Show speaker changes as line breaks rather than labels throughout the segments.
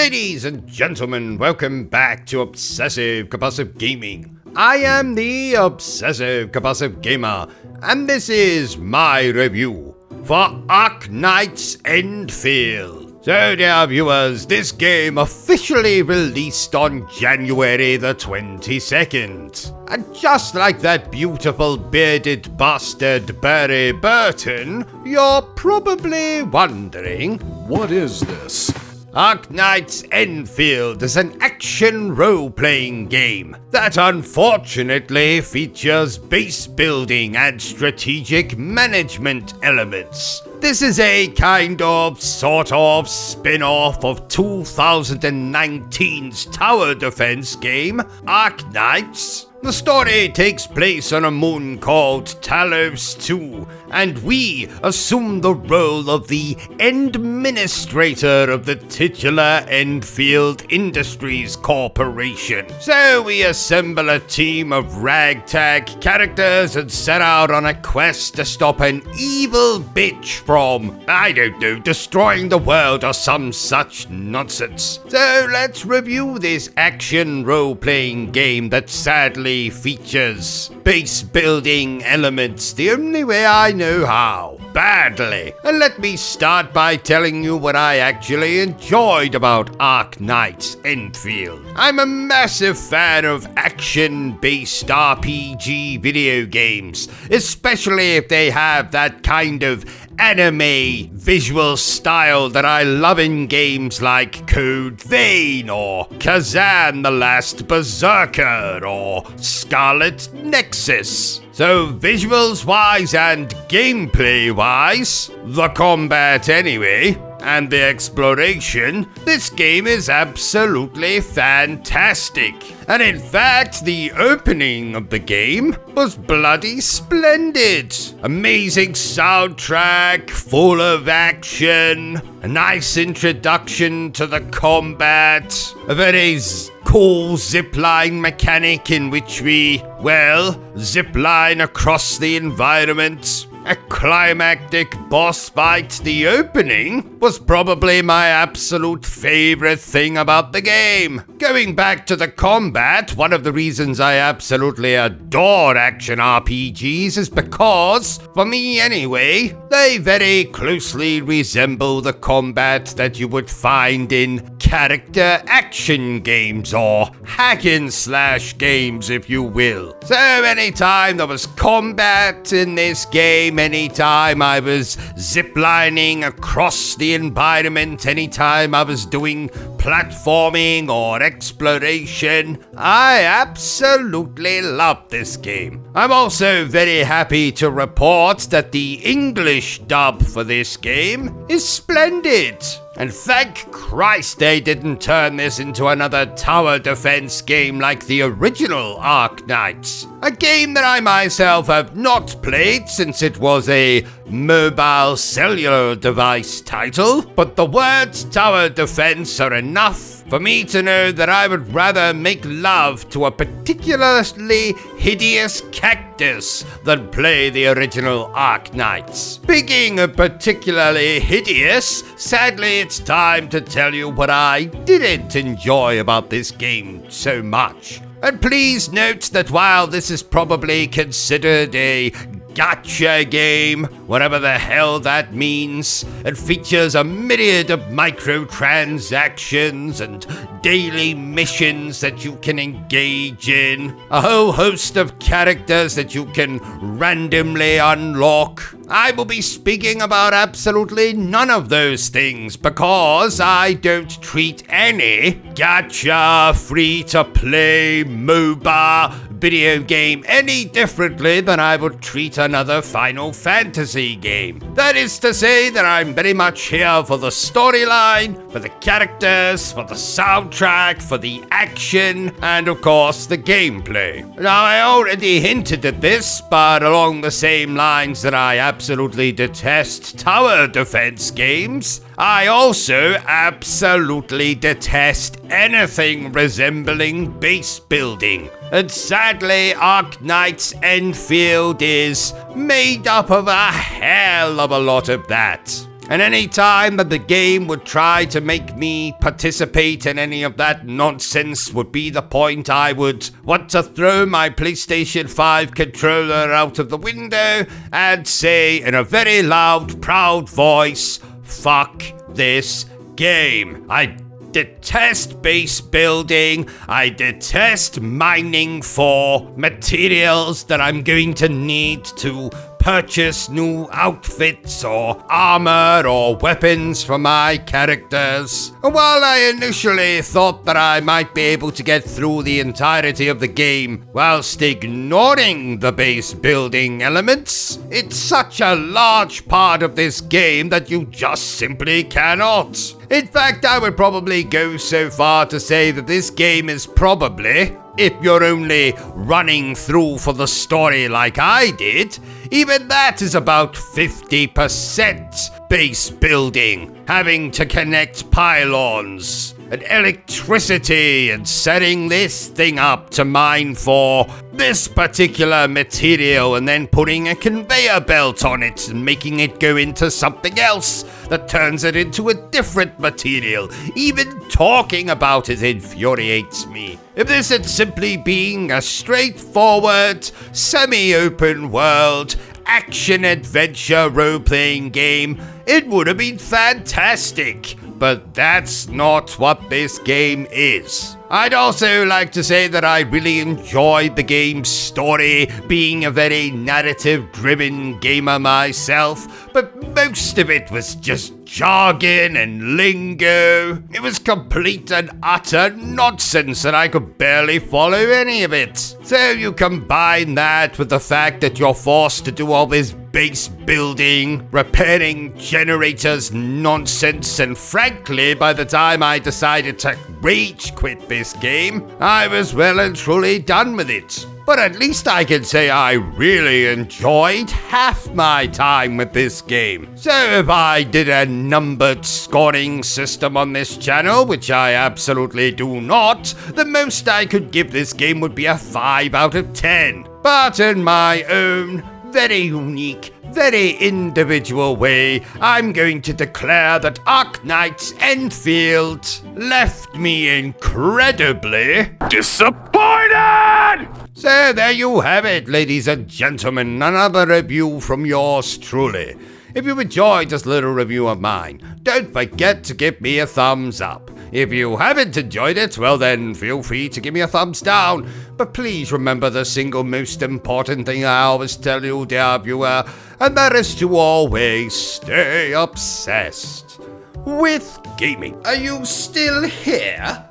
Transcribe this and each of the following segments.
Ladies and gentlemen, welcome back to Obsessive Compulsive Gaming. I am the Obsessive Compulsive Gamer, and this is my review for ARKNIGHTS ENDFIELD. So dear viewers, this game officially released on January the 22nd. And just like that beautiful bearded bastard Bertrum, you're probably wondering,
what is this?
ARKNIGHTS ENDFIELD is an action role-playing game that unfortunately features base building and strategic management elements. This is a kind of, sort of spin-off of 2019's tower defense game, ARKNIGHTS. The story takes place on a moon called Talos 2, and we assume the role of the Administrator of the titular ENDFIELD Industries Corporation. So we assemble a team of ragtag characters and set out on a quest to stop an evil bitch from, I don't know, destroying the world or some such nonsense. So let's review this action role-playing game that sadly features base building elements the only way I know how, badly. And let me start by telling you what I actually enjoyed about ARKNIGHTS ENDFIELD. I'm a massive fan of action-based RPG video games, especially if they have that kind of anime visual style that I love in games like Code Vein or Kazan the Last Berserker or Scarlet Nexus. So visuals wise and gameplay wise, the combat anyway, and the exploration, this game is absolutely fantastic. And in fact, the opening of the game was bloody splendid. Amazing soundtrack, full of action, a nice introduction to the combat, a very cool zipline mechanic in which we, zipline across the environment. A climactic boss fight. The opening was probably my absolute favorite thing about the game. Going back to the combat, one of the reasons I absolutely adore action RPGs is because, for me anyway, they very closely resemble the combat that you would find in character action games or hack and slash games, if you will. So anytime there was combat in this game, anytime I was ziplining across the environment, anytime I was doing platforming or exploration, I absolutely loved this game. I'm also very happy to report that the English dub for this game is splendid. And thank Christ they didn't turn this into another tower defense game like the original ARKNIGHTS. A game that I myself have not played since it was a mobile cellular device title, but the words tower defense are enough for me to know that I would rather make love to a particularly hideous cactus than play the original ARKNIGHTS. Speaking of particularly hideous, sadly it's time to tell you what I didn't enjoy about this game so much. And please note that while this is probably considered a gacha game, whatever the hell that means, it features a myriad of microtransactions and daily missions that you can engage in, a whole host of characters that you can randomly unlock. I will be speaking about absolutely none of those things because I don't treat any gacha, free-to-play, MOBA video game any differently than I would treat another Final Fantasy game. That is to say that I'm very much here for the storyline, for the characters, for the soundtrack, for the action, and of course the gameplay. Now I already hinted at this, but along the same lines that I absolutely detest tower defense games, I also absolutely detest anything resembling base building. And sadly, ARKNIGHTS ENDFIELD is made up of a hell of a lot of that. And any time that the game would try to make me participate in any of that nonsense would be the point I would want to throw my PlayStation 5 controller out of the window and say in a very loud, proud voice, "Fuck this game. I detest base building. I detest mining for materials that I'm going to need to purchase new outfits or armor or weapons for my characters." And while I initially thought that I might be able to get through the entirety of the game whilst ignoring the base building elements, it's such a large part of this game that you just simply cannot. In fact, I would probably go so far to say that this game is probably, if you're only running through for the story like I did, even that is about 50% base building, having to connect pylons and electricity and setting this thing up to mine for this particular material and then putting a conveyor belt on it and making it go into something else that turns it into a different material. Even talking about it infuriates me. If this had simply been a straightforward, semi-open world, action-adventure role-playing game, it would have been fantastic. But that's not what this game is. I'd also like to say that I really enjoyed the game's story, being a very narrative-driven gamer myself, but most of it was just jargon and lingo. It was complete and utter nonsense and I could barely follow any of it. So you combine that with the fact that you're forced to do all this base building, repairing generators nonsense, and frankly, by the time I decided to rage quit this game, I was well and truly done with it. But at least I can say I really enjoyed half my time with this game. So if I did a numbered scoring system on this channel, which I absolutely do not, the most I could give this game would be a 5 out of 10. But in my own very unique, very individual way, I'm going to declare that ARKNIGHTS ENDFIELD left me incredibly disappointed! So there you have it, ladies and gentlemen, another review from yours truly. If you enjoyed this little review of mine, don't forget to give me a thumbs up. If you haven't enjoyed it, well then feel free to give me a thumbs down. But please remember the single most important thing I always tell you, dear viewer, and that is to always stay obsessed with gaming. Are you still here?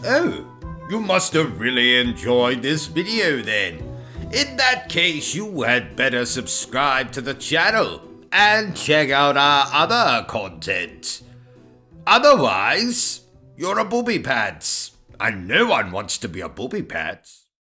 Oh, you must have really enjoyed this video then. In that case, you had better subscribe to the channel and check out our other content. Otherwise, you're a booby pants, and no one wants to be a booby pants.